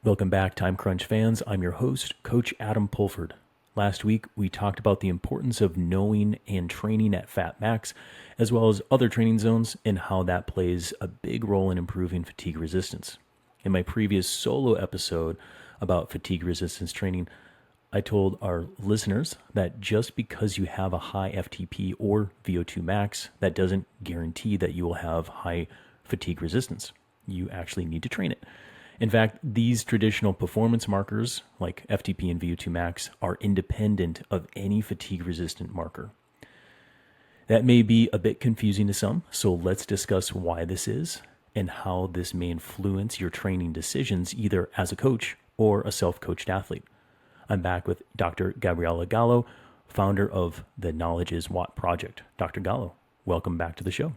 Welcome back, Time Crunch fans. I'm your host, Coach Adam Pulford. Last week, we talked about the importance of knowing and training at Fat Max, as well as other training zones, and how that plays a big role in improving fatigue resistance. In my previous solo episode about fatigue resistance training, I told our listeners that just because you have a high FTP or VO2 max, that doesn't guarantee that you will have high fatigue resistance. You actually need to train it. In fact, these traditional performance markers like FTP and VO2 max are independent of any fatigue resistant marker. That may be a bit confusing to some, so let's discuss why this is and how this may influence your training decisions either as a coach or a self-coached athlete. I'm back with Dr. Gabriele Gallo, founder of the Knowledge is What project. Dr. Gallo, welcome back to the show.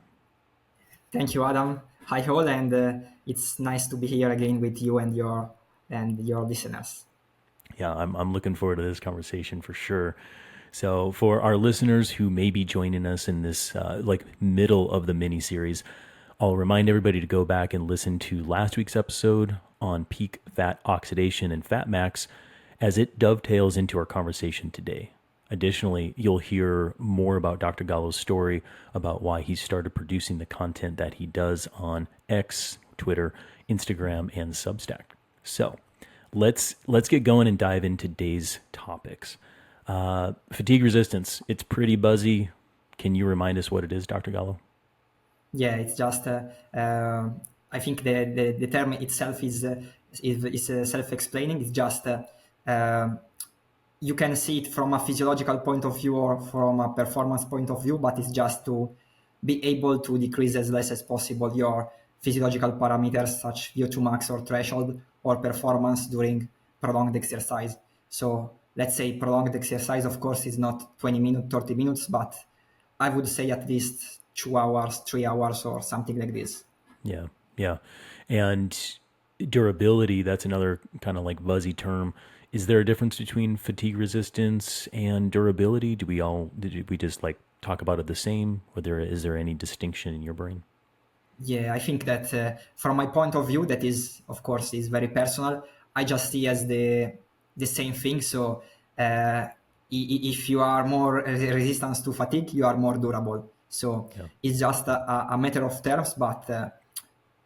Thank you, Adam. Hi all, and it's nice to be here again with you and your listeners. Yeah, I'm looking forward to this conversation for sure. So for our listeners who may be joining us in this middle of the mini series, I'll remind everybody to go back and listen to last week's episode on peak fat oxidation and fat max as it dovetails into our conversation today. Additionally, you'll hear more about Dr. Gallo's story about why he started producing the content that he does on X, Twitter, Instagram, and Substack. So let's get going and dive into today's topics. Fatigue resistance, it's pretty buzzy. Can you remind us what it is, Dr. Gallo? Yeah, it's just I think the term itself is self-explaining. It's just you can see it from a physiological point of view or from a performance point of view, but it's just to be able to decrease as less as possible your physiological parameters such VO2 max or threshold or performance during prolonged exercise. So let's say prolonged exercise, of course, is not 20 minutes, 30 minutes, but I would say at least 2 hours, 3 hours or something like this. Yeah. And durability, that's another kind of like fuzzy term. Is there a difference between fatigue resistance and durability? Did we just like talk about it the same, or is there any distinction in your brain? Yeah, I think that from my point of view, that is, of course, is very personal. I just see as the same thing. So if you are more resistant to fatigue, you are more durable. So it's just a matter of terms, but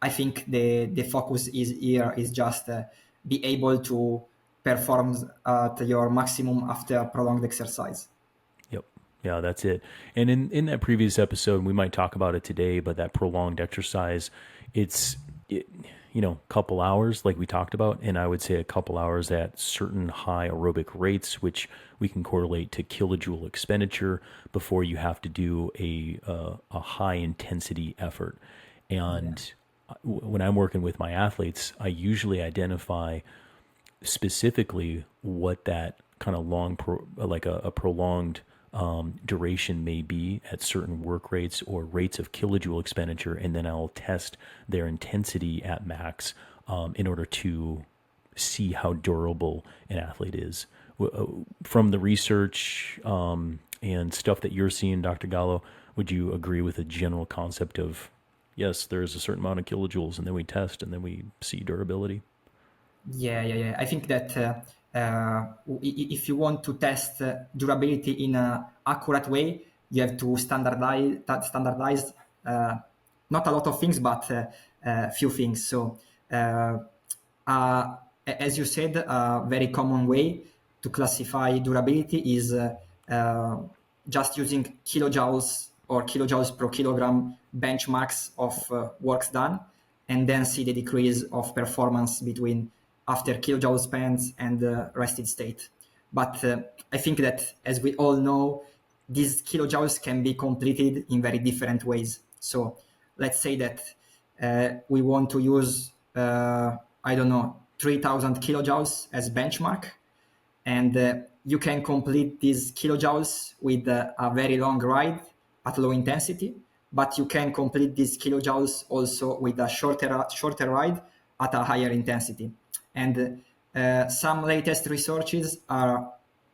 I think the focus is here is just be able to perform at your maximum after prolonged exercise. Yep. Yeah, that's it. And in that previous episode, we might talk about it today, but that prolonged exercise, it's couple hours like we talked about, and I would say a couple hours at certain high aerobic rates, which we can correlate to kilojoule expenditure before you have to do a high intensity effort. And when I'm working with my athletes, I usually identify specifically what that kind of a prolonged duration may be at certain work rates or rates of kilojoule expenditure, and then I'll test their intensity at max in order to see how durable an athlete is. From the research and stuff that you're seeing, Dr. Gallo, would you agree with the general concept of, yes, there's a certain amount of kilojoules, and then we test, and then we see durability? Yeah. I think that if you want to test durability in an accurate way, you have to standardize not a lot of things, but a few things. So, as you said, a very common way to classify durability is just using kilojoules or kilojoules per kilogram benchmarks of works done, and then see the decrease of performance between after kilojoules spent and rested state. But I think that, as we all know, these kilojoules can be completed in very different ways. So let's say that we want to use, 3,000 kilojoules as benchmark. And you can complete these kilojoules with a very long ride at low intensity, but you can complete these kilojoules also with a shorter ride at a higher intensity. And some latest researches are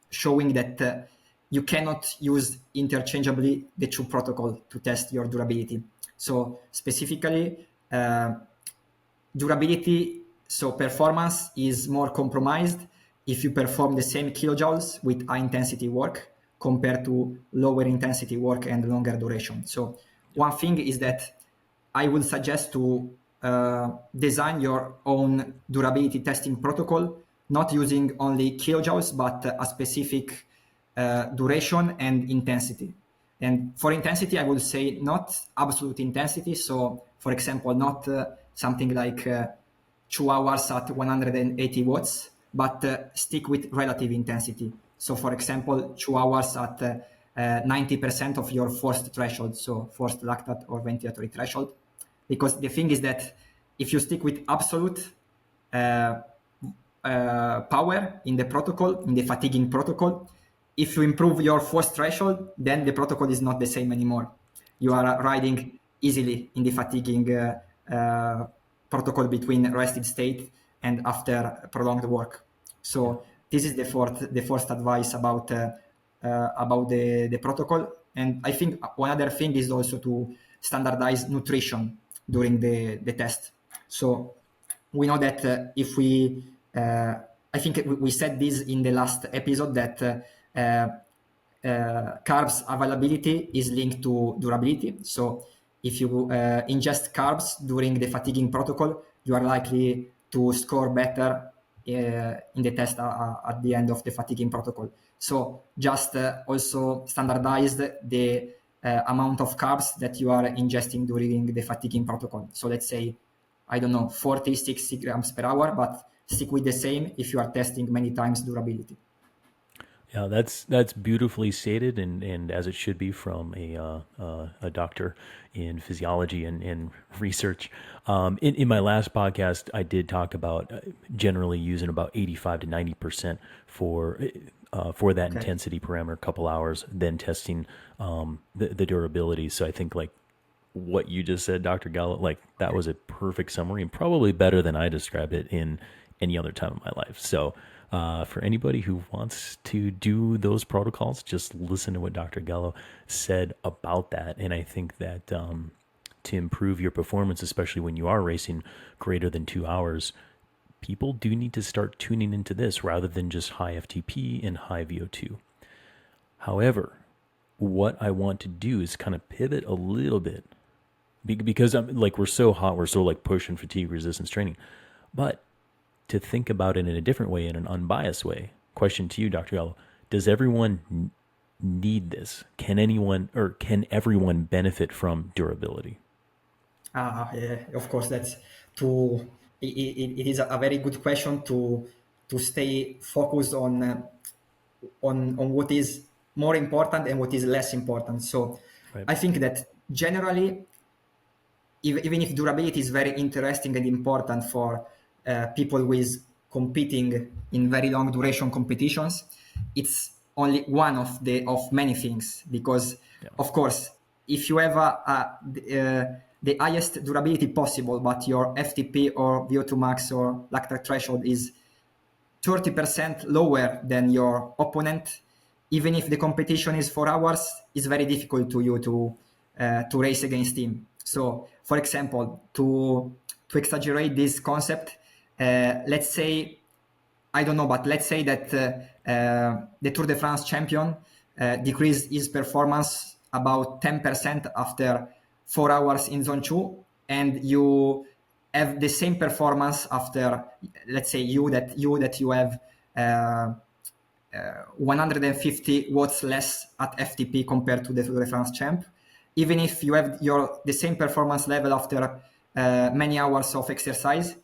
showing that you cannot use interchangeably the two protocols to test your durability. So specifically, durability So performance is more compromised if you perform the same kilojoules with high intensity work compared to lower intensity work and longer duration. So one thing is that I would suggest to design your own durability testing protocol, not using only kilojoules, but a specific duration and intensity. And for intensity, I would say not absolute intensity. So, for example, not something like 2 hours at 180 watts, but stick with relative intensity. So, for example, 2 hours at 90% of your forced threshold, so forced lactate or ventilatory threshold. Because the thing is that if you stick with absolute power in the protocol, in the fatiguing protocol, if you improve your force threshold, then the protocol is not the same anymore. You are riding easily in the fatiguing protocol between rested state and after prolonged work. So this is the first advice about the protocol. And I think one other thing is also to standardize nutrition during the test. So we know that if we, I think we said this in the last episode, that carbs availability is linked to durability. So if you ingest carbs during the fatiguing protocol, you are likely to score better in the test at the end of the fatiguing protocol. So just also standardize the amount of carbs that you are ingesting during the fatiguing protocol. So let's say, I don't know, 40, 60 grams per hour, but stick with the same if you are testing many times durability. Yeah, that's beautifully stated, and as it should be from a doctor in physiology and research. In my last podcast, I did talk about generally using about 85 to 90% for that intensity parameter, a couple hours, then testing the durability. So I think like what you just said, Dr. Gallo, like that was a perfect summary and probably better than I described it in any other time in my life. So for anybody who wants to do those protocols, just listen to what Dr. Gallo said about that. And I think that to improve your performance, especially when you are racing greater than 2 hours, people do need to start tuning into this rather than just high FTP and high VO2. However, what I want to do is kind of pivot a little bit because I'm like, we're so hot, we're so like pushing fatigue resistance training, but to think about it in a different way, in an unbiased way. Question to you, Dr. Gallo: does everyone need this? Can everyone benefit from durability? Yeah, of course, that's to. It is a very good question to stay focused on what is more important and what is less important. So, Right. I think that generally, even if durability is very interesting and important for people with competing in very long duration competitions, it's only one of many things. Because of course, if you have the highest durability possible, but your FTP or VO2 max or lactate threshold is 30% lower than your opponent, even if the competition is 4 hours, it's very difficult to you to race against him. So, for example, to exaggerate this concept, let's say, I don't know, but let's say that the Tour de France champion decreased his performance about 10% after 4 hours in zone 2, and you have the same performance after, let's say, you have 150 watts less at FTP compared to the Tour de France champ. Even if you have the same performance level after many hours of exercise,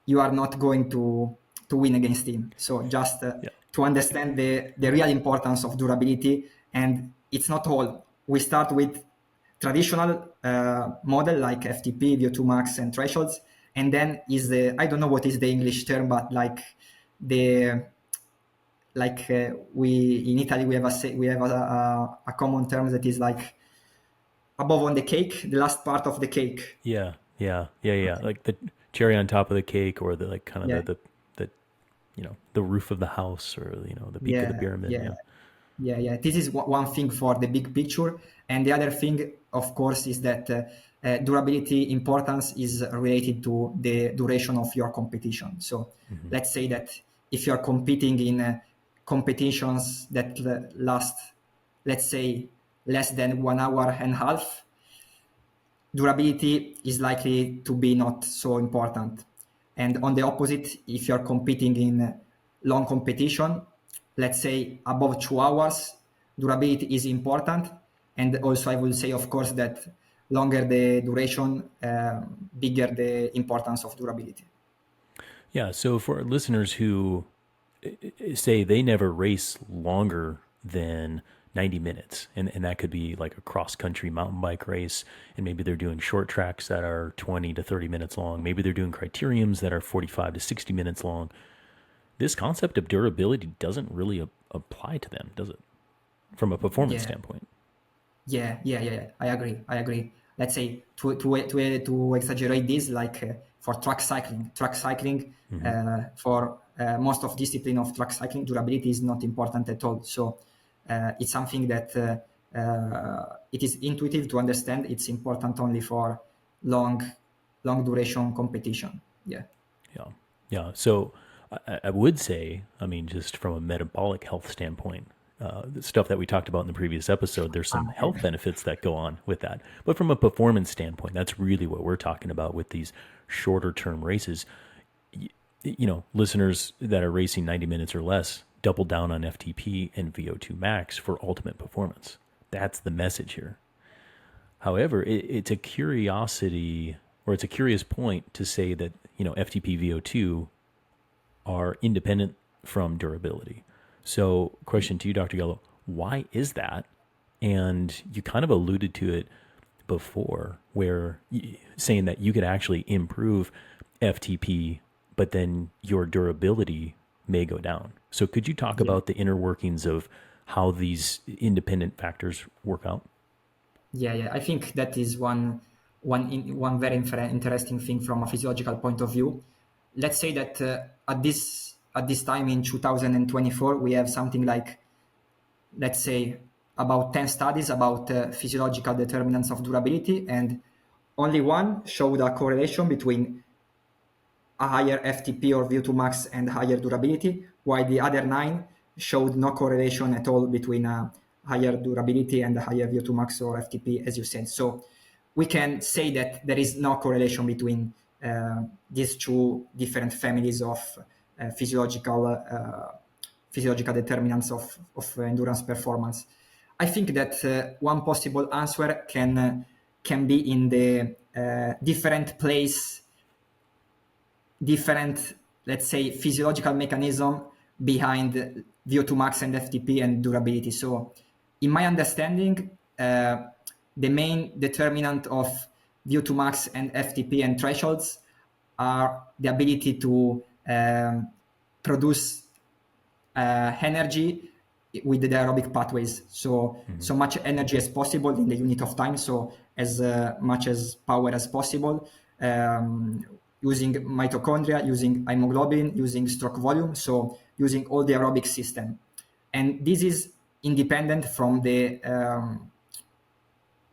you are not going to win against him. So just to understand the real importance of durability, and it's not all. We start with traditional model like FTP, VO2 max, and thresholds, and then is the, I don't know what is the English term, but we in Italy we have a common term that is like above on the cake, the last part of the cake. Yeah. Like the cherry on top of the cake, or the like kind of Yeah. the the roof of the house, or the peak of the pyramid. Yeah. This is one thing for the big picture, and the other thing, of course, is that durability importance is related to the duration of your competition. So let's say that if you're competing in competitions that last, let's say, less than 1 hour and a half, durability is likely to be not so important. And on the opposite, if you're competing in long competition, let's say above 2 hours, durability is important. And also I will say, of course, that longer the duration, bigger the importance of durability. Yeah. So for our listeners who say they never race longer than 90 minutes, and that could be like a cross country mountain bike race, and maybe they're doing short tracks that are 20 to 30 minutes long. Maybe they're doing criteriums that are 45 to 60 minutes long. This concept of durability doesn't really apply to them, does it? From a performance standpoint. Yeah. I agree. Let's say to exaggerate this, like for track cycling, for most of discipline of track cycling, durability is not important at all. So it's something that it is intuitive to understand. It's important only for long duration competition. Yeah. Yeah. So I would say, I mean, just from a metabolic health standpoint, the stuff that we talked about in the previous episode, there's some health benefits that go on with that. But from a performance standpoint, that's really what we're talking about with these shorter term races. Listeners that are racing 90 minutes or less, double down on FTP and VO2 max for ultimate performance. That's the message here. However, it's a curiosity, or it's a curious point to say that, FTP VO2 are independent from durability. So, question to you, Dr. Gallo, why is that? And you kind of alluded to it before, where saying that you could actually improve FTP, but then your durability may go down. So, could you talk about the inner workings of how these independent factors work out? Yeah. I think that is one very interesting thing from a physiological point of view. Let's say that at this time in 2024, we have something like, let's say, about 10 studies about physiological determinants of durability, and only one showed a correlation between a higher FTP or VO2 max and higher durability, while the other 9 showed no correlation at all between a higher durability and a higher VO2 max or FTP, as you said. So we can say that there is no correlation between these two different families of physiological determinants of endurance performance. I think that one possible answer can be in the different, let's say, physiological mechanism behind VO2 max and FTP and durability. So in my understanding, the main determinant of VO2 max and FTP and thresholds are the ability to produce energy with the aerobic pathways. So much energy as possible in the unit of time. So as much as power as possible, using mitochondria, using hemoglobin, using stroke volume. So using all the aerobic system. And this is independent from the,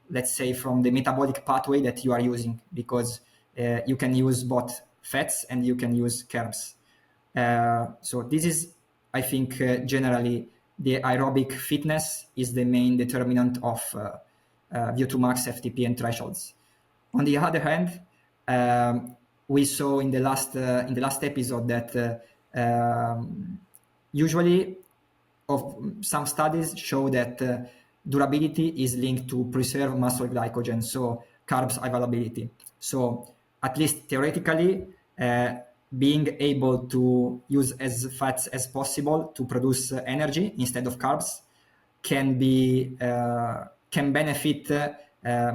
let's say, from the metabolic pathway that you are using, because you can use both fats and you can use carbs. So this is, I think, generally the aerobic fitness is the main determinant of VO2 max, FTP, and thresholds. On the other hand, we saw in the last episode that usually some studies show that durability is linked to preserved muscle glycogen, so carbs availability. So at least theoretically, being able to use as fats as possible to produce energy instead of carbs can benefit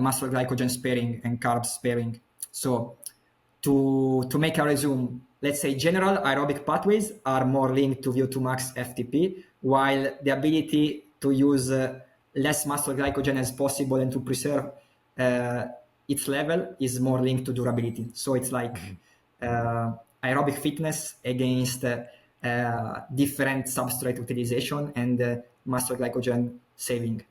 muscle glycogen sparing and carb sparing. So to make a resume, let's say general aerobic pathways are more linked to VO2 max, FTP, while the ability to use less muscle glycogen as possible and to preserve its level is more linked to durability. So it's like aerobic fitness against different substrate utilization and muscle glycogen saving.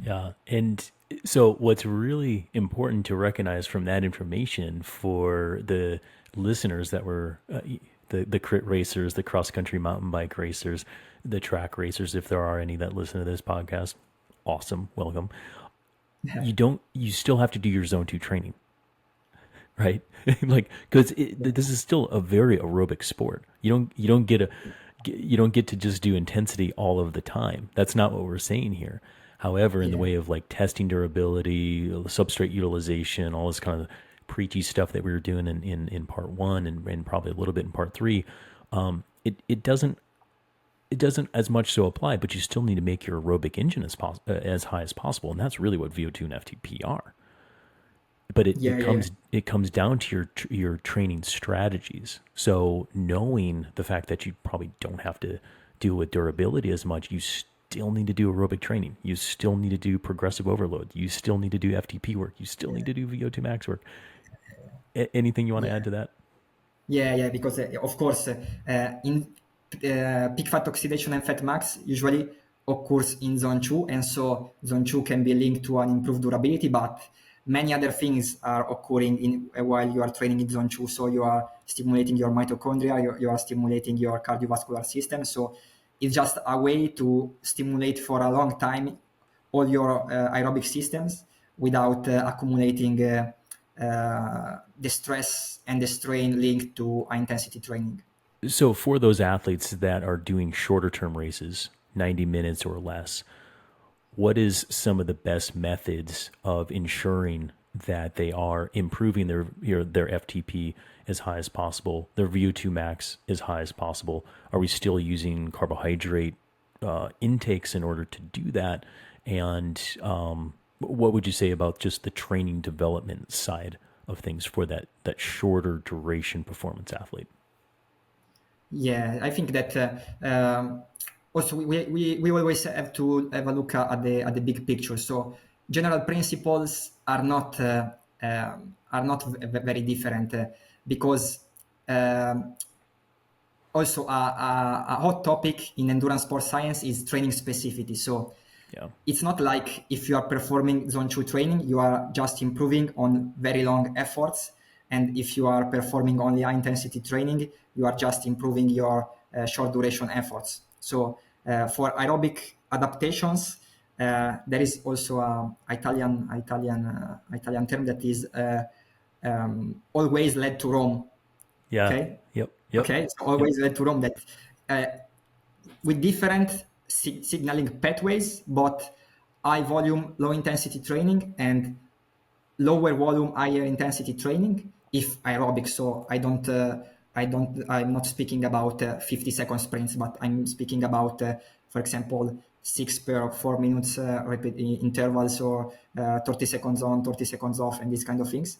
Yeah. And so what's really important to recognize from that information for the listeners that were the crit racers, the cross country mountain bike racers, the track racers, if there are any that listen to this podcast, awesome, welcome. You still have to do your zone 2 training, right? Like, because Yeah, this is still a very aerobic sport. You don't get to just do intensity all of the time. That's not what we're saying here. However, in the yeah, way of like testing durability, substrate utilization, all this kind of preachy stuff that we were doing in part one and probably a little bit in part three, it doesn't as much so apply, but you still need to make your aerobic engine as high as possible, and that's really what VO2 and FTP are. But yeah, yeah, it comes down to your training strategies. So knowing the fact that you probably don't have to deal with durability as much, you still need to do aerobic training. You still need to do progressive overload. You still need to do FTP work. You still need to do VO2 max work. Anything you want to add yeah. to that? Yeah, because of course, in peak fat oxidation and fat max usually occurs in zone 2, and so zone 2 can be linked to an improved durability, but many other things are occurring in while you are training in zone 2. So you are stimulating your mitochondria, you are stimulating your cardiovascular system. So it's just a way to stimulate for a long time all your aerobic systems without accumulating the stress and the strain linked to high intensity training. So for those athletes that are doing shorter term races, 90 minutes or less, what is some of the best methods of ensuring that they are improving their FTP as high as possible, their VO2 max as high as possible? Are we still using carbohydrate intakes in order to do that? And what would you say about just the training development side of things for that shorter duration performance athlete? Yeah, I think that also we always have to have a look at the big picture. So general principles are not very different because um, also a hot topic in endurance sports science is training specificity. So Yeah. it's not like if you are performing zone 2 training, you are just improving on very long efforts. And if you are performing only high intensity training, you are just improving your short duration efforts. So for aerobic adaptations, there is also a Italian term that is always led to Rome. Yeah. Okay, Yep. Yep. okay, so Yep. always led to Rome that uh, with different signaling pathways, but high volume, low intensity training and lower volume, higher intensity training. If aerobic, so I'm not speaking about 50-second sprints, but I'm speaking about, for example, 6 per 4 minutes repeat intervals or 30 seconds on, 30 seconds off, and these kind of things.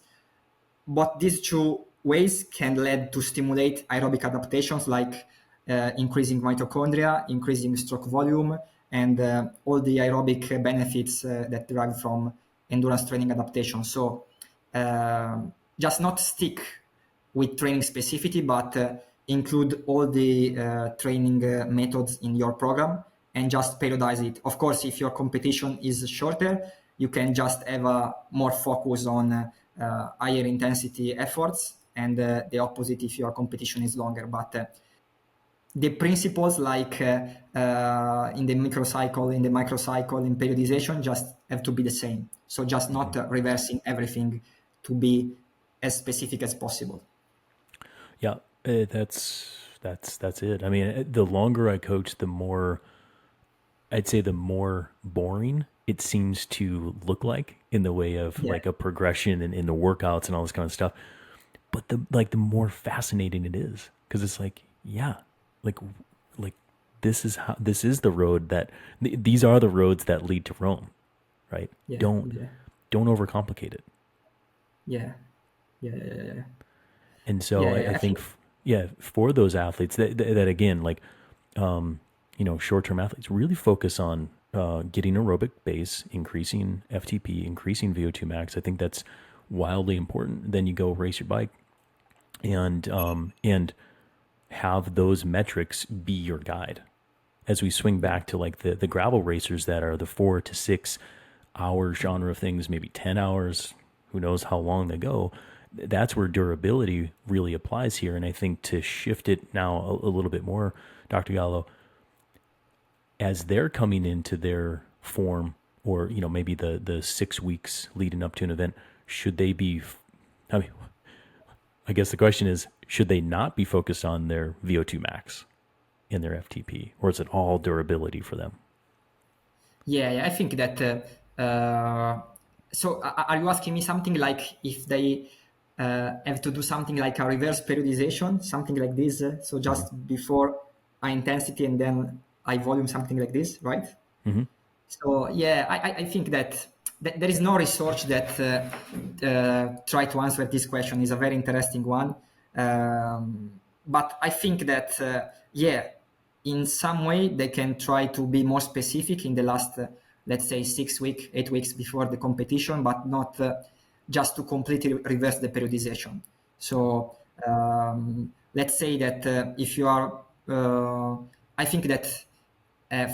But these two ways can lead to stimulate aerobic adaptations like increasing mitochondria, increasing stroke volume, and all the aerobic benefits that derive from endurance training adaptation. So just not stick with training specificity, but include all the training methods in your program and just periodize it. Of course, if your competition is shorter, you can just have a more focus on higher intensity efforts, and the opposite if your competition is longer. But the principles like in the microcycle, in the microcycle, in periodization just have to be the same. So just not reversing everything to be as specific as possible. Yeah, that's it. I mean, the longer I coach, the more I'd say the more boring it seems to look like in the way of Yeah, like a progression and in the workouts and all this kind of stuff. But the more fascinating it is because it's like, yeah, like like this is the road that these are the roads that lead to Rome, right? yeah, Don't yeah, don't overcomplicate it. yeah, yeah, yeah, yeah, yeah. And so Yeah, I I think, think yeah, for those athletes that again, like, short term athletes really focus on getting aerobic base, increasing FTP, increasing VO2 max. I think that's wildly important. Then you go race your bike and have those metrics be your guide. As we swing yeah, back to like the gravel racers that are the 4 to 6 hour genre of things, maybe 10 hours, who knows how long they go. That's where durability really applies here. And I think to shift it now a little bit more, Dr. Gallo, as they're coming into their form, or maybe the 6 weeks leading up to an event, should they be, I mean, I guess the question is, should they not be focused on their VO2 max in their FTP, or is it all durability for them? Yeah, I think that. So, are you asking me something like if they have to do something like a reverse periodization, something like this? So just before high intensity and then high volume, something like this, right? Mm-hmm. So yeah, I think that there is no research that try to answer this question. Is a very interesting one, but I think that yeah, in some way they can try to be more specific in the last let's say 6 weeks, 8 weeks before the competition, but not just to completely reverse the periodization. So let's say that if you are, I think that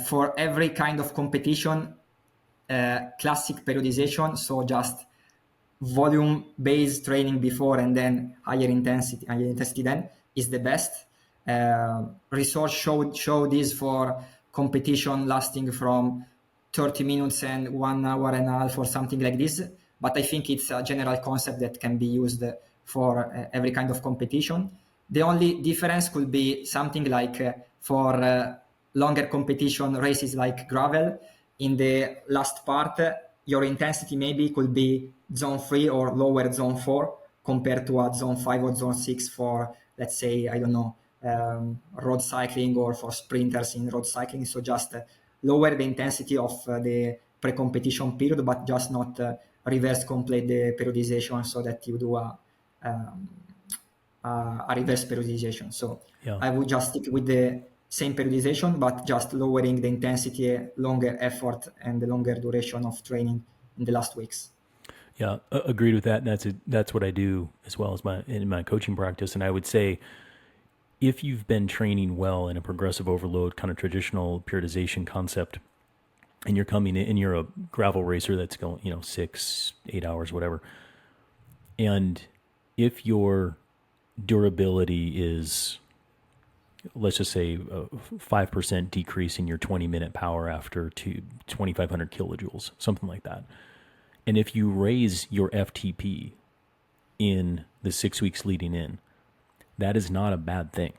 for every kind of competition, classic periodization, so just volume-based training before and then higher intensity then is the best. Research showed this for competition lasting from 30 minutes and 1 hour and a half or something like this. But I think it's a general concept that can be used for every kind of competition. The only difference could be something like for longer competition races like gravel, in the last part, your intensity maybe could be zone 3 or lower zone 4 compared to a zone 5 or zone 6 for, let's say, I don't know, road cycling or for sprinters in road cycling. So just lower the intensity of the pre-competition period, but just not reverse complete the periodization so that you do um, a reverse periodization. So Yeah. I would just stick with the same periodization, but just lowering the intensity, longer effort, and the longer duration of training in the last weeks. Yeah, agreed with that. And that's what I do as well as in my coaching practice. And I would say, if you've been training well in a progressive overload kind of traditional periodization concept, and you're coming in and you're a gravel racer that's going 6-8 hours, whatever, and if your durability is, let's just say, a 5% decrease in your 20-minute power after 2,500 kilojoules, something like that. And if you raise your FTP in the 6 weeks leading in, that is not a bad thing,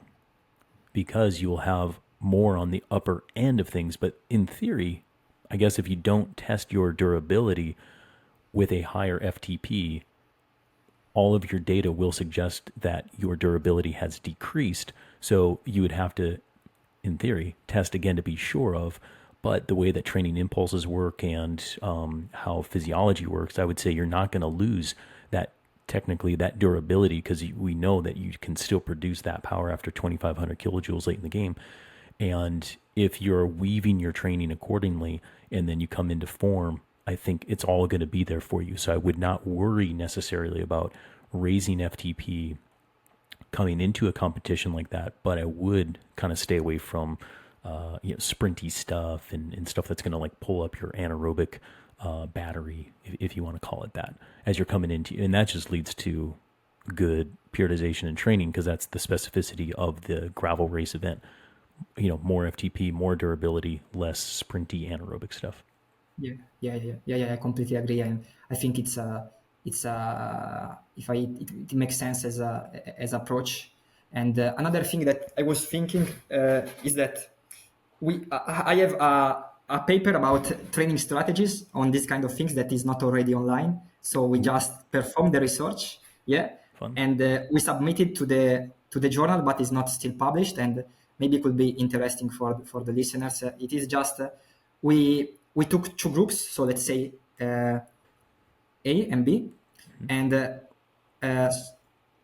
because you will have more on the upper end of things. But in theory, I guess if you don't test your durability with a higher FTP, all of your data will suggest that your durability has decreased. So you would have to, in theory, test again to be sure of. But the way that training impulses work and how physiology works, I would say you're not going to lose that, technically, that durability, because we know that you can still produce that power after 2,500 kilojoules late in the game. And if you're weaving your training accordingly and then you come into form, I think it's all going to be there for you. So I would not worry necessarily about raising FTP coming into a competition like that, but I would kind of stay away from sprinty stuff and stuff that's going to like pull up your anaerobic battery, if you want to call it that, as you're coming into, and that just leads to good periodization and training, because that's the specificity of the gravel race event. More FTP, more durability, less sprinty anaerobic stuff. Yeah. I completely agree, and I think it makes sense as approach. And another thing that I was thinking is that I have a paper about training strategies on this kind of things that is not already online. So we just perform the research, Fun. and we submit it to the journal, but it's not still published. And maybe it could be interesting for the listeners. It is just we took two groups, so let's say A and B, and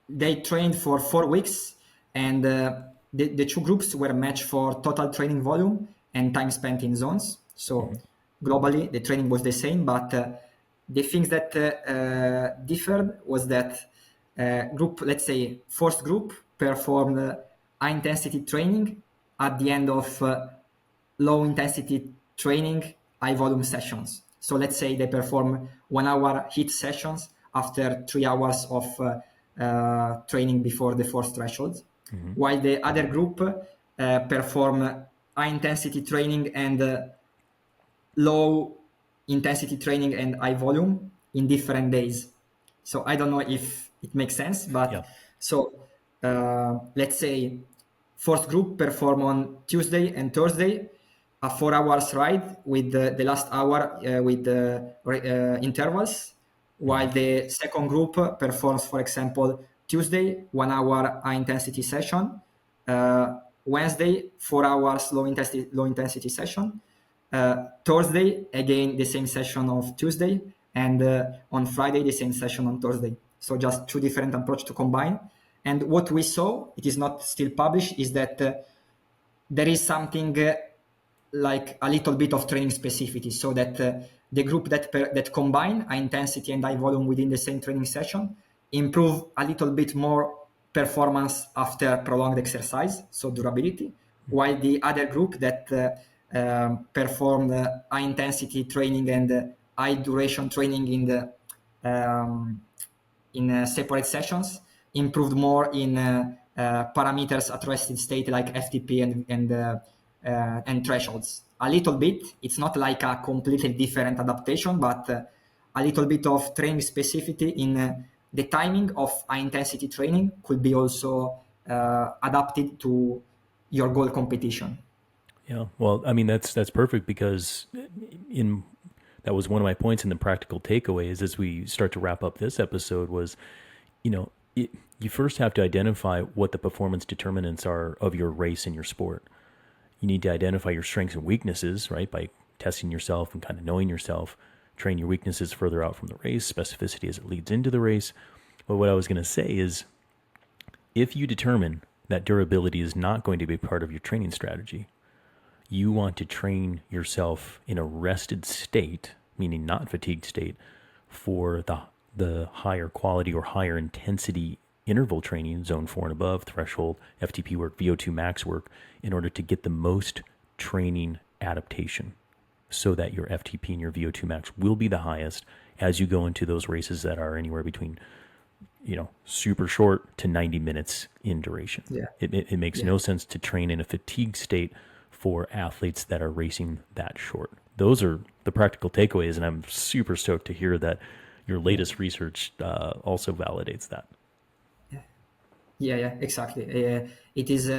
they trained for 4 weeks, and the two groups were matched for total training volume and time spent in zones. So globally, the training was the same, but the things that differed was that group, let's say, first group performed high intensity training at the end of low intensity training, high volume sessions. So let's say they perform 1 hour HIIT sessions after 3 hours of training before the force threshold, while the other group perform high intensity training and low intensity training and high volume in different days. So I don't know if it makes sense, but Yeah. so let's say fourth group perform on Tuesday and Thursday a 4 hours ride with the last hour with the intervals, while the second group performs, for example, Tuesday 1 hour high intensity session, Wednesday 4 hours low intensity session, Thursday again the same session of Tuesday, and on Friday the same session on Thursday. So just two different approach to combine. And what we saw, it is not still published, is that there is something like a little bit of training specificity, so that the group that combine high intensity and high volume within the same training session improve a little bit more performance after prolonged exercise, so durability, while the other group that performed high intensity training and high duration training in separate sessions improved more in parameters at rested state like FTP and thresholds. A little bit. It's not like a completely different adaptation, but a little bit of training specificity in the timing of high intensity training could be also adapted to your goal competition. Yeah. Well, I mean, that's perfect, because in that was one of my points in the practical takeaways as we start to wrap up this episode was, you first have to identify what the performance determinants are of your race and your sport. You need to identify your strengths and weaknesses, right? By testing yourself and kind of knowing yourself, train your weaknesses further out from the race, specificity as it leads into the race. But what I was going to say is, if you determine that durability is not going to be part of your training strategy, you want to train yourself in a rested state, meaning not fatigued state, for the higher quality or higher intensity interval training, zone 4 and above, threshold, FTP work, VO2 max work, in order to get the most training adaptation so that your FTP and your VO2 max will be the highest as you go into those races that are anywhere between super short to 90 minutes in duration. Yeah. It makes no sense to train in a fatigue state for athletes that are racing that short. Those are the practical takeaways, and I'm super stoked to hear that your latest research also validates that. Yeah, exactly. It is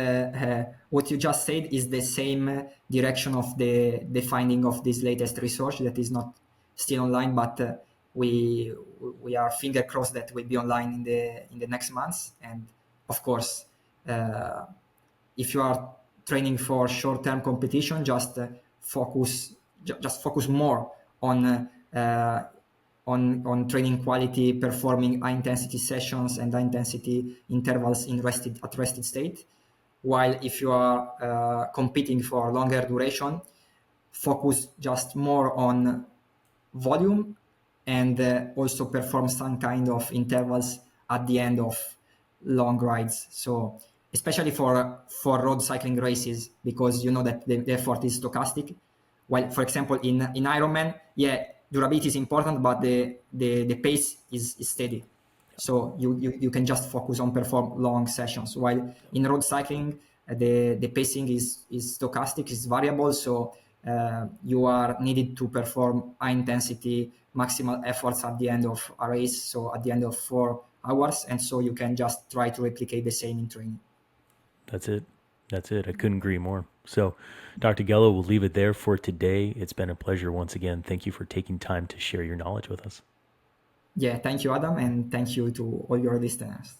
what you just said is the same direction of the finding of this latest research that is not still online, but we are finger crossed that will be online in the next months. And of course, if you are training for short-term competition, just focus more on training quality, performing high intensity sessions and high intensity intervals at rested state. While if you are competing for longer duration, focus just more on volume and also perform some kind of intervals at the end of long rides. So especially for road cycling races, because you know that the effort is stochastic. While, for example, in Ironman, durability is important, but the pace is steady. So you can just focus on perform long sessions. While in road cycling, the pacing is stochastic, is variable. So you are needed to perform high intensity maximal efforts at the end of a race. So at the end of 4 hours, and so you can just try to replicate the same in training. That's it. I couldn't agree more. So, Dr. Gallo, we'll leave it there for today. It's been a pleasure once again. Thank you for taking time to share your knowledge with us. Yeah, thank you, Adam, and thank you to all your listeners.